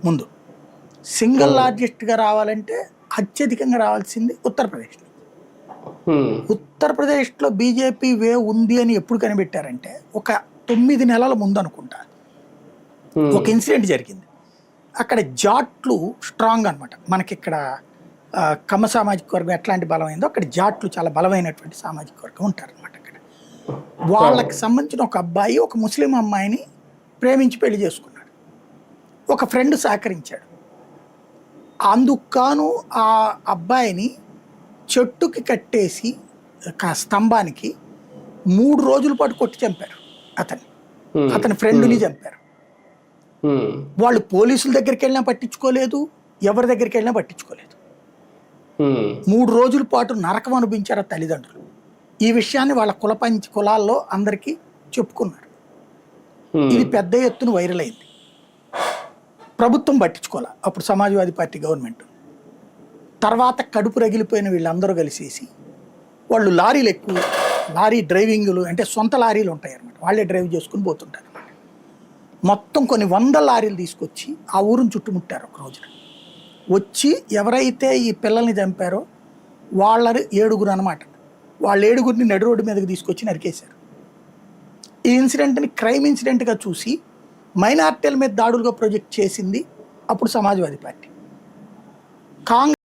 ముందు. సింగిల్ లార్జెస్ట్గా రావాలంటే అత్యధికంగా రావాల్సింది ఉత్తరప్రదేశ్. ఉత్తరప్రదేశ్లో బీజేపీ వేవ్ ఉంది అని ఎప్పుడు కనిపెట్టారంటే ఒక 9 నెలల ముందు అనుకుంటా ఒక ఇన్సిడెంట్ జరిగింది. అక్కడ జాట్లు స్ట్రాంగ్ అనమాట. మనకి ఇక్కడ కమ్మ సామాజిక వర్గం ఎట్లాంటి బలమైందో అక్కడ జాట్లు చాలా బలమైనటువంటి సామాజిక వర్గం ఉంటారనమాట. అక్కడ వాళ్ళకి సంబంధించిన ఒక అబ్బాయి ఒక ముస్లిం అమ్మాయిని ప్రేమించి పెళ్లి చేసుకున్నాడు. ఒక ఫ్రెండ్ సహకరించాడు. అందుకు ఆ అబ్బాయిని చెట్టుకి కట్టేసి స్తంభానికి 3 రోజుల పాటు కొట్టి చంపారు. అతని ఫ్రెండ్ని చంపారు. వాళ్ళు పోలీసుల దగ్గరికి వెళ్ళినా పట్టించుకోలేదు, ఎవరి దగ్గరికి వెళ్ళినా పట్టించుకోలేదు. 3 రోజుల పాటు నరకం అనుభవించారు తల్లిదండ్రులు. ఈ విషయాన్ని వాళ్ళ కులాల్లో అందరికీ చెప్పుకున్నారు. ఇది పెద్ద ఎత్తున వైరల్ అయింది. ప్రభుత్వం పట్టించుకోలే అప్పుడు సమాజ్వాదీ పార్టీ గవర్నమెంట్. తర్వాత కడుపు రగిలిపోయిన వీళ్ళందరూ కలిసేసి వాళ్ళు లారీ డ్రైవింగ్లు అంటే సొంత లారీలు ఉంటాయి అన్నమాట. వాళ్ళే డ్రైవ్ చేసుకుని పోతుంటారు అన్నమాట. మొత్తం కొన్ని 100 లారీలు తీసుకొచ్చి ఆ ఊరిని చుట్టుముట్టారు ఒక రోజున. వచ్చి ఎవరైతే ఈ పిల్లల్ని చంపారో వాళ్ళ 7 అనమాట, వాళ్ళ 7 నడి రోడ్డు మీదకి తీసుకొచ్చి నరికేశారు. ఈ ఇన్సిడెంట్ని క్రైమ్ ఇన్సిడెంట్గా చూసి మైనార్టీల మీద దాడులుగా ప్రొజెక్ట్ చేసింది అప్పుడు సమాజ్వాదీ పార్టీ. కాంగ్రెస్